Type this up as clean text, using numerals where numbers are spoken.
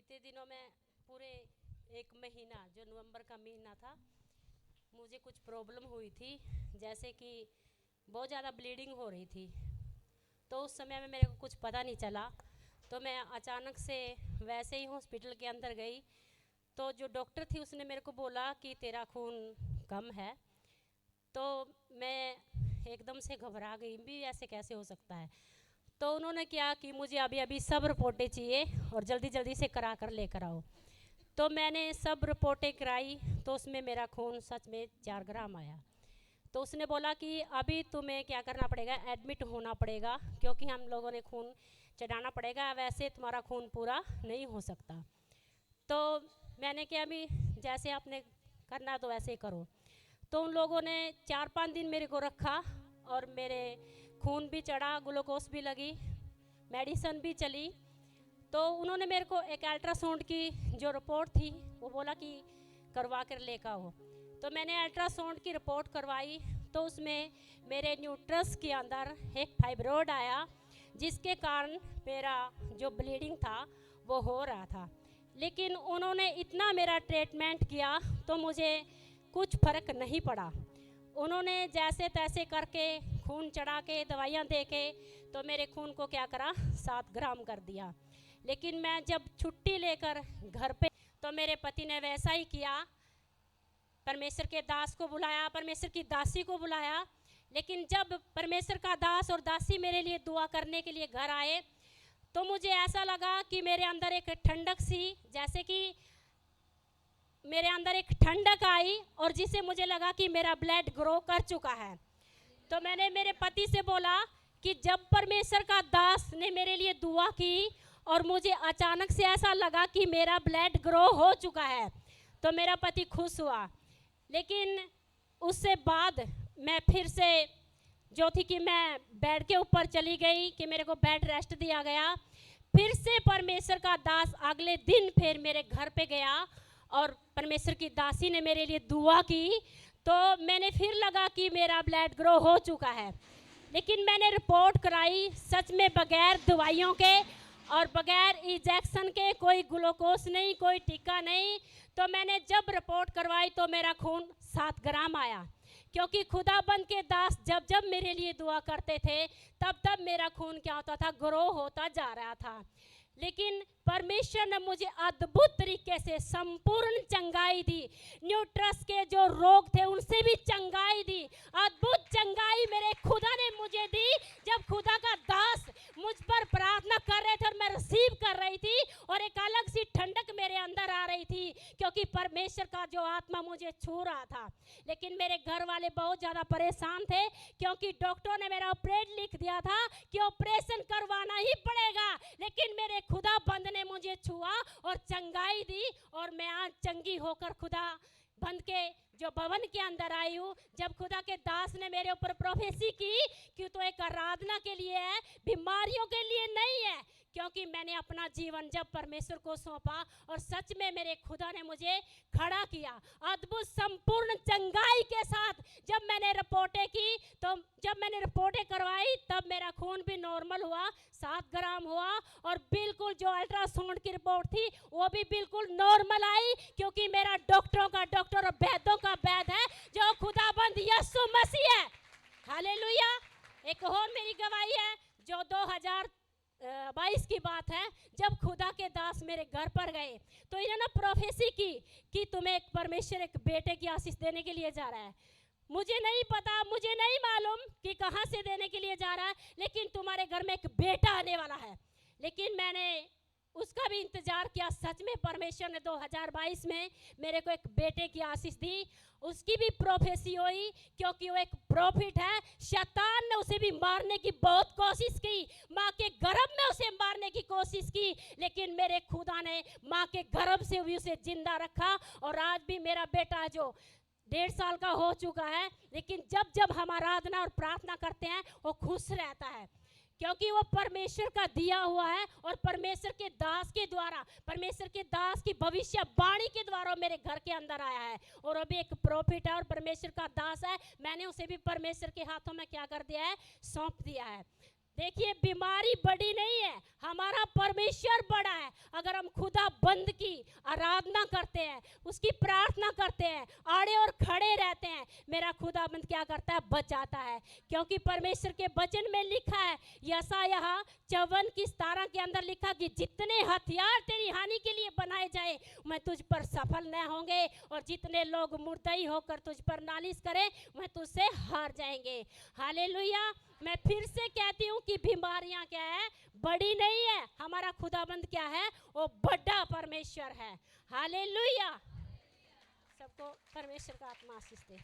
बीते दिनों में पूरे एक महीना जो नवंबर का महीना था, मुझे कुछ प्रॉब्लम हुई थी, जैसे कि बहुत ज़्यादा ब्लीडिंग हो रही थी। तो उस समय में मेरे को कुछ पता नहीं चला, तो मैं अचानक से वैसे ही हॉस्पिटल के अंदर गई। तो जो डॉक्टर थी उसने मेरे को बोला कि तेरा खून कम है। तो मैं एकदम से घबरा गई भी, ऐसे कैसे हो सकता है। तो उन्होंने क्या कि मुझे अभी अभी सब रिपोर्टें चाहिए और जल्दी जल्दी से करा कर लेकर आओ। तो मैंने सब रिपोर्टें कराई, तो उसमें मेरा खून सच में 4 ग्राम आया। तो उसने बोला कि अभी तुम्हें क्या करना पड़ेगा, एडमिट होना पड़ेगा, क्योंकि हम लोगों ने खून चढ़ाना पड़ेगा, वैसे तुम्हारा खून पूरा नहीं हो सकता। तो मैंने क्या, अभी जैसे आपने करना तो वैसे करो। तो उन लोगों ने 4-5 दिन मेरे को रखा और मेरे खून भी चढ़ा, ग्लूकोज भी लगी, मेडिसिन भी चली। तो उन्होंने मेरे को एक अल्ट्रासाउंड की जो रिपोर्ट थी वो बोला कि करवा कर लेकर आओ। तो मैंने अल्ट्रासाउंड की रिपोर्ट करवाई, तो उसमें मेरे न्यूट्रस के अंदर एक फाइब्रोड आया, जिसके कारण मेरा जो ब्लीडिंग था वो हो रहा था। लेकिन उन्होंने इतना मेरा ट्रीटमेंट किया तो मुझे कुछ फ़र्क नहीं पड़ा। उन्होंने जैसे तैसे करके खून चढ़ा के दवाइयाँ दे के तो मेरे खून को क्या करा, 7 ग्राम कर दिया। लेकिन मैं जब छुट्टी लेकर घर पे, तो मेरे पति ने वैसा ही किया। परमेश्वर के दास को बुलाया, परमेश्वर की दासी को बुलाया। लेकिन जब परमेश्वर का दास और दासी मेरे लिए दुआ करने के लिए घर आए, तो मुझे ऐसा लगा कि मेरे अंदर एक ठंडक सी, जैसे कि मेरे अंदर एक ठंडक आई, और जिससे मुझे लगा कि मेरा ब्लड ग्रो कर चुका है। तो मैंने मेरे पति से बोला कि जब परमेश्वर का दास ने मेरे लिए दुआ की और मुझे अचानक से ऐसा लगा कि मेरा ब्लड ग्रो हो चुका है, तो मेरा पति खुश हुआ। लेकिन उससे बाद मैं फिर से जो थी कि मैं बेड के ऊपर चली गई, कि मेरे को बेड रेस्ट दिया गया। फिर से परमेश्वर का दास अगले दिन फिर मेरे घर पे गया और परमेश्वर की दासी ने मेरे लिए दुआ की, तो मैंने फिर लगा कि मेरा ब्लड ग्रो हो चुका है। लेकिन मैंने रिपोर्ट कराई, सच में बगैर दवाइयों के और बगैर इंजेक्शन के, कोई ग्लूकोज नहीं, कोई टीका नहीं। तो मैंने जब रिपोर्ट करवाई तो मेरा खून 7 ग्राम आया, क्योंकि खुदाबंद के दास जब जब मेरे लिए दुआ करते थे तब तब मेरा खून क्या होता था, ग्रो होता जा रहा था। लेकिन परमेश्वर ने मुझे अद्भुत तरीके से संपूर्ण चंगाई दी। न्यूट्रस के जो रोग थे उनसे भी चंगाई दी, अद्भुत चंगाई मेरे खुदा ने मुझे दी। जब खुदा का दास मुझ पर प्रार्थना कर रहे थे और मैं रिसीव कर रही थी, और एक अलग सी ठंडक मेरे अंदर आ रही थी, क्योंकि परमेश्वर का जो आत्मा मुझे छू रहा था। लेकिन मेरे घर वाले बहुत ज़्यादा परेशान थे, क्योंकि डॉक्टर ने मेरा ऑपरेट लिख दिया था कि ऑपरेशन करवाना ही पड़ेगा। लेकिन मेरे खुदा बंद ने मुझे छुआ और चंगाई दी, और मैं आज चंगी होकर खुदा बंद के जो भवन के अंदर आई हूँ। जब खुदा के दास ने मेरे ऊपर प्रोफेसी की कि तो एक आराधना के लिए है, बीमारियों के लिए नहीं है, क्योंकि मैंने अपना जीवन जब परमेश्वर को सौंपा और सच में मेरे खुदा ने मुझे खड़ा किया अद्भुत संपूर्ण चंगाई के साथ। जब मैंने रिपोर्टें की, तो जब मैंने रिपोर्टें करवाई तब मेरा खून भी नॉर्मल हुआ, 7 ग्राम हुआ, और बिल्कुल जो अल्ट्रासाउंड की रिपोर्ट थी वो भी बिल्कुल नॉर्मल आई, क्योंकि मेरा डॉक्टरों का डॉक्टर और वैद्यों का वैद्य है जो खुदाबंद यीशु मसीह है। हालेलुया। एक और मेरी गवाही है, जो 2022 की बात है, जब खुदा के दास मेरे घर पर गए तो इन्होंने प्रोफेसी की कि तुम्हें एक परमेश्वर एक बेटे की आशीष देने के लिए जा रहा है। मुझे नहीं पता, मुझे नहीं मालूम कि कहाँ से देने के लिए जा रहा है, लेकिन तुम्हारे घर में एक बेटा आने वाला है। लेकिन मैंने उसका भी इंतजार किया। सच में परमेश्वर ने 2022 में मेरे को एक बेटे की आशीष दी। उसकी भी प्रोफेसी हुई, क्योंकि वो एक प्रॉफिट है। शैतान ने उसे भी मारने की बहुत कोशिश की, माँ के गर्भ में उसे मारने की कोशिश की, लेकिन मेरे खुदा ने माँ के गर्भ से भी उसे जिंदा रखा। और आज भी मेरा बेटा जो 1.5 साल का हो चुका है, लेकिन जब जब हम आराधना और प्रार्थना करते हैं वो खुश रहता है, क्योंकि वो परमेश्वर का दिया हुआ है। और परमेश्वर के दास के द्वारा, परमेश्वर के दास की भविष्यवाणी के द्वारा मेरे घर के अंदर आया है, और अभी एक प्रॉफिट है और परमेश्वर का दास है। मैंने उसे भी परमेश्वर के हाथों में क्या कर दिया है, सौंप दिया है। देखिए बीमारी बड़ी नहीं है, हमारा परमेश्वर बड़ा है। अगर हम खुदा बंद की आराधना करते हैं, उसकी प्रार्थना करते हैं, आड़े और खड़े रहते हैं, मेरा खुदा बंद क्या करता है? बचाता है। क्योंकि परमेश्वर के वचन में लिखा है, यशायाह 54 की 17 के अंदर लिखा कि जितने हथियार तेरी हानि के लिए बनाए जाए मैं तुझ पर सफल न होंगे, और जितने लोग मुर्दई होकर तुझ पर नालिश करें मैं तुझसे हार जाएंगे। हालेलुया। मैं फिर से कहती हूँ कि बीमारियां क्या है? बड़ी नहीं है। हमारा खुदाबंद क्या है? वो बड़ा परमेश्वर है। हालेलुया। सबको परमेश्वर का आत्मा आशीष दे।